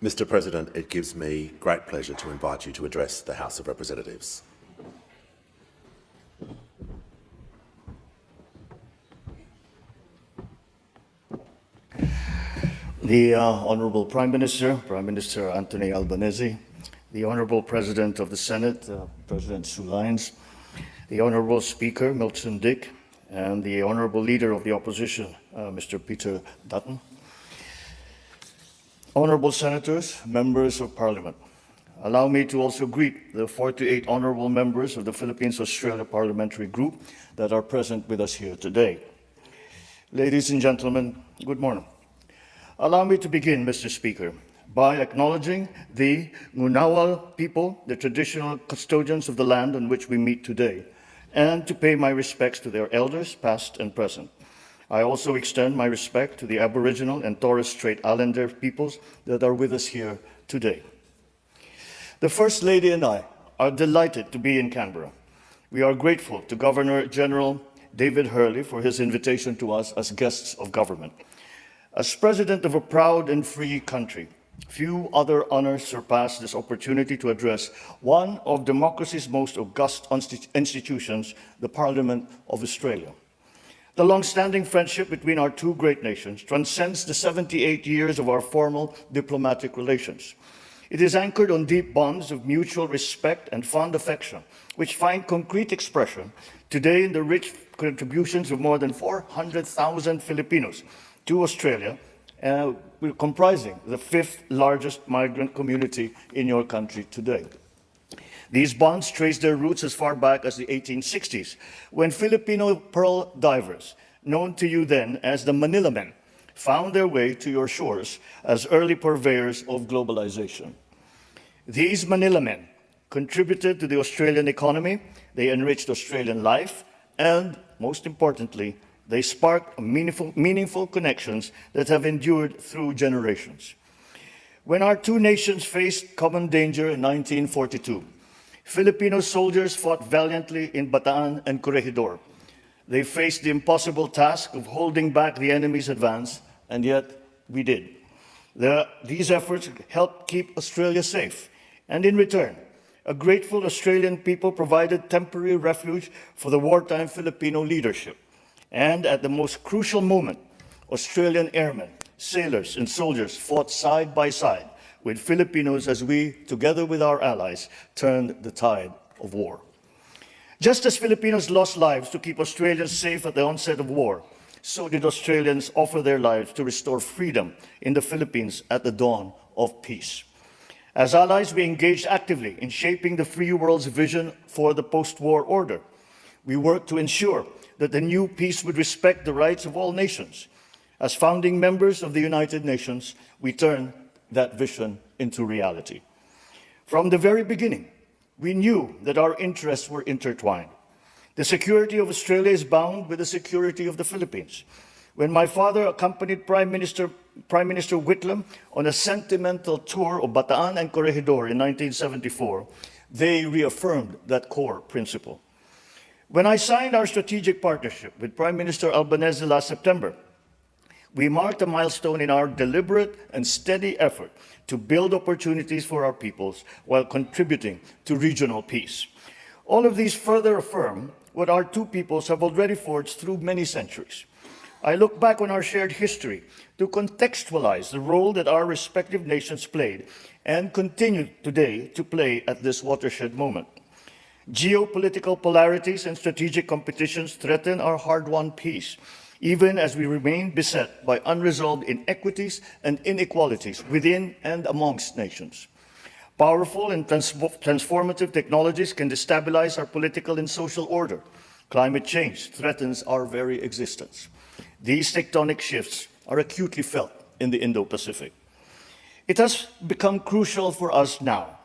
Mr. President, it gives me great pleasure to invite you to address the House of Representatives. The Honourable Prime Minister Anthony Albanese, the Honourable President of the Senate, President Sue Lyons, the Honourable Speaker Milton Dick, and the Honourable Leader of the Opposition, Mr. Peter Dutton. Honourable Senators, Members of Parliament, allow me to also greet the 48 Honourable Members of the Philippines-Australia Parliamentary Group that are present with us here today. Ladies and gentlemen, good morning. Allow me to begin, Mr. Speaker, by acknowledging the Ngunawal people, the traditional custodians of the land on which we meet today, and to pay my respects to their elders, past and present. I also extend my respect to the Aboriginal and Torres Strait Islander peoples that are with us here today. The First Lady and I are delighted to be in Canberra. We are grateful to Governor-General David Hurley for his invitation to us as guests of government. As President of a proud and free country, few other honors surpass this opportunity to address one of democracy's most august institutions, the Parliament of Australia. The long-standing friendship between our two great nations transcends the 78 years of our formal diplomatic relations. It is anchored on deep bonds of mutual respect and fond affection, which find concrete expression today in the rich contributions of more than 400,000 Filipinos to Australia, comprising the 5th largest migrant community in your country today. These bonds trace their roots as far back as the 1860s, when Filipino pearl divers, known to you then as the Manila Men, found their way to your shores as early purveyors of globalization. These Manila Men contributed to the Australian economy, they enriched Australian life, and, most importantly, they sparked meaningful connections that have endured through generations. When our two nations faced common danger in 1942, Filipino soldiers fought valiantly in Bataan and Corregidor. They faced the impossible task of holding back the enemy's advance, and yet we did. These efforts helped keep Australia safe, and in return, a grateful Australian people provided temporary refuge for the wartime Filipino leadership. And at the most crucial moment, Australian airmen, sailors, and soldiers fought side by side with Filipinos as we, together with our allies, turned the tide of war. Just as Filipinos lost lives to keep Australians safe at the onset of war, so did Australians offer their lives to restore freedom in the Philippines at the dawn of peace. As allies, we engaged actively in shaping the free world's vision for the post-war order. We worked to ensure that the new peace would respect the rights of all nations. As founding members of the United Nations, we turned that vision into reality. From the very beginning, we knew that our interests were intertwined. The security of Australia is bound with the security of the Philippines. When my father accompanied Prime Minister Whitlam on a sentimental tour of Bataan and Corregidor in 1974, they reaffirmed that core principle. When I signed our strategic partnership with Prime Minister Albanese last September, we marked a milestone in our deliberate and steady effort to build opportunities for our peoples while contributing to regional peace. All of these further affirm what our two peoples have already forged through many centuries. I look back on our shared history to contextualize the role that our respective nations played and continue today to play at this watershed moment. Geopolitical polarities and strategic competitions threaten our hard-won peace, even as we remain beset by unresolved inequities and inequalities within and amongst nations. Powerful and transformative technologies can destabilize our political and social order. Climate change threatens our very existence. These tectonic shifts are acutely felt in the Indo-Pacific. It has become crucial for us now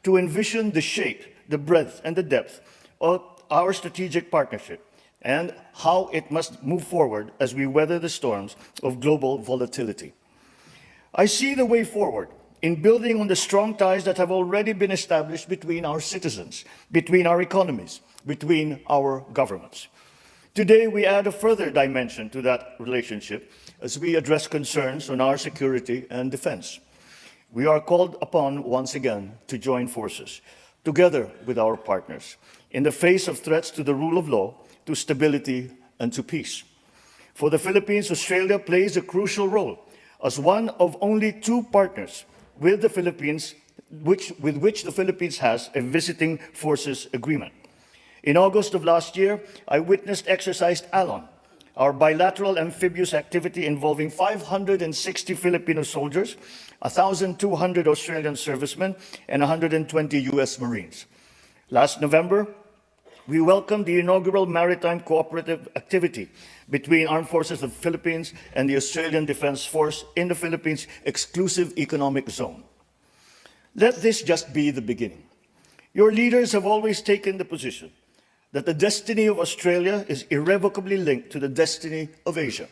to envision the shape, the breadth, and the depth of our strategic partnership and how it must move forward as we weather the storms of global volatility. I see the way forward in building on the strong ties that have already been established between our citizens, between our economies, between our governments. Today, we add a further dimension to that relationship as we address concerns on our security and defense. we are called upon once again to join forces, together with our partners, in the face of threats to the rule of law, to stability, and to peace. For the Philippines, Australia plays a crucial role as one of only two partners with the Philippines, with which the Philippines has a visiting forces agreement. In August of last year, I witnessed Exercise Alon, our bilateral amphibious activity involving 560 Filipino soldiers, 1,200 Australian servicemen, and 120 US Marines. Last November, we welcomed the inaugural maritime cooperative activity between Armed Forces of the Philippines and the Australian Defence Force in the Philippines Exclusive Economic Zone. Let this just be the beginning. Your leaders have always taken the position that the destiny of Australia is irrevocably linked to the destiny of Asia.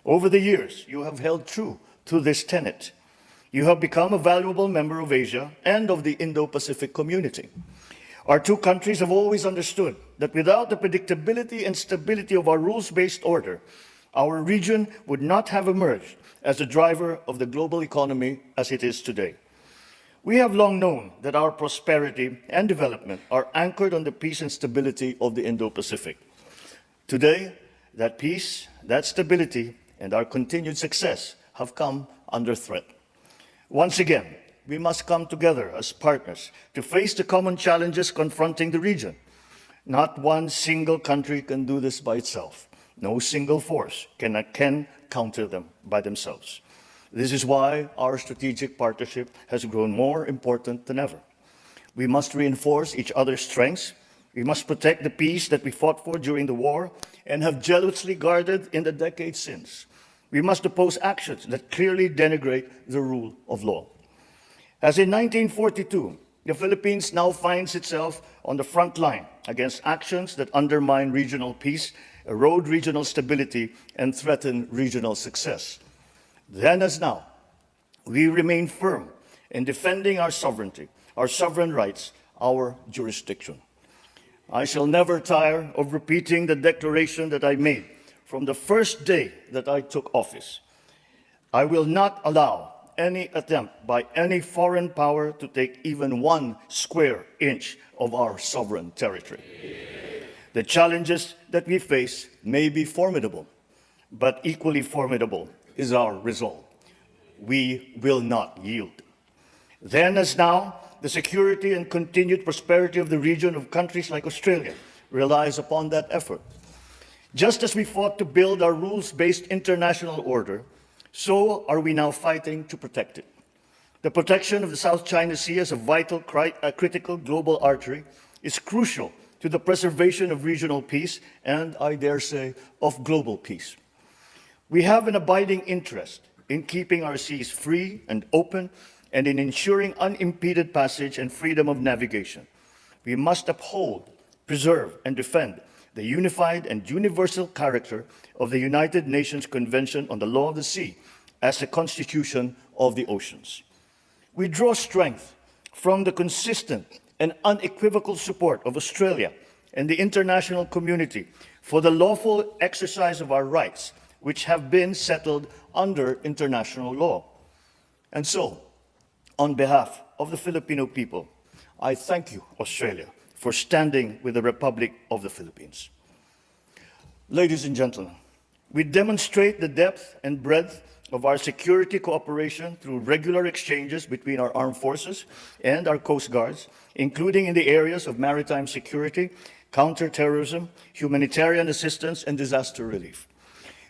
Over the years, you have held true to this tenet. You have become a valuable member of Asia and of the Indo-Pacific community. Our two countries have always understood that without the predictability and stability of our rules-based order, our region would not have emerged as the driver of the global economy as it is today. We have long known that our prosperity and development are anchored on the peace and stability of the Indo-Pacific. Today, that peace, that stability, and our continued success have come under threat. Once again, we must come together as partners to face the common challenges confronting the region. Not one single country can do this by itself. No single force can counter them by themselves. This is why our strategic partnership has grown more important than ever. We must reinforce each other's strengths. We must protect the peace that we fought for during the war and have jealously guarded in the decades since. We must oppose actions that clearly denigrate the rule of law. As in 1942, the Philippines now finds itself on the front line against actions that undermine regional peace, erode regional stability, and threaten regional success. Then as now, we remain firm in defending our sovereignty, our sovereign rights, our jurisdiction. I shall never tire of repeating the declaration that I made from the first day that I took office. I will not allow any attempt by any foreign power to take even 1 square inch of our sovereign territory. The challenges that we face may be formidable, but equally formidable is our resolve. We will not yield. Then as now, the security and continued prosperity of the region of countries like Australia relies upon that effort. Just as we fought to build our rules-based international order, so are we now fighting to protect it. The protection of the South China Sea as a vital, critical global artery is crucial to the preservation of regional peace and, I dare say, of global peace. We have an abiding interest in keeping our seas free and open and in ensuring unimpeded passage and freedom of navigation. We must uphold, preserve, and defend the unified and universal character of the United Nations Convention on the Law of the Sea as the constitution of the oceans. We draw strength from the consistent and unequivocal support of Australia and the international community for the lawful exercise of our rights, which have been settled under international law. And so, on behalf of the Filipino people, I thank you, Australia, for standing with the Republic of the Philippines. Ladies and gentlemen, we demonstrate the depth and breadth of our security cooperation through regular exchanges between our armed forces and our coast guards, including in the areas of maritime security, counterterrorism, humanitarian assistance, and disaster relief.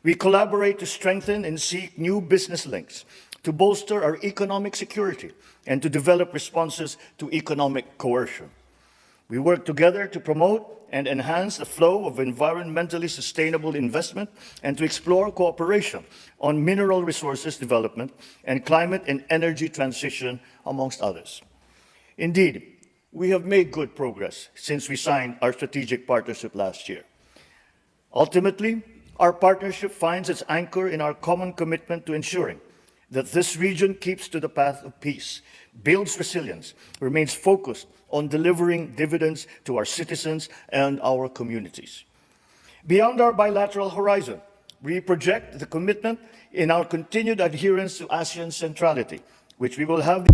We collaborate to strengthen and seek new business links, to bolster our economic security, and to develop responses to economic coercion. We work together to promote and enhance the flow of environmentally sustainable investment and to explore cooperation on mineral resources development and climate and energy transition, amongst others. Indeed, we have made good progress since we signed our strategic partnership last year. Ultimately, our partnership finds its anchor in our common commitment to ensuring that this region keeps to the path of peace, builds resilience, remains focused on delivering dividends to our citizens and our communities. Beyond our bilateral horizon, we project the commitment in our continued adherence to ASEAN centrality, which we will have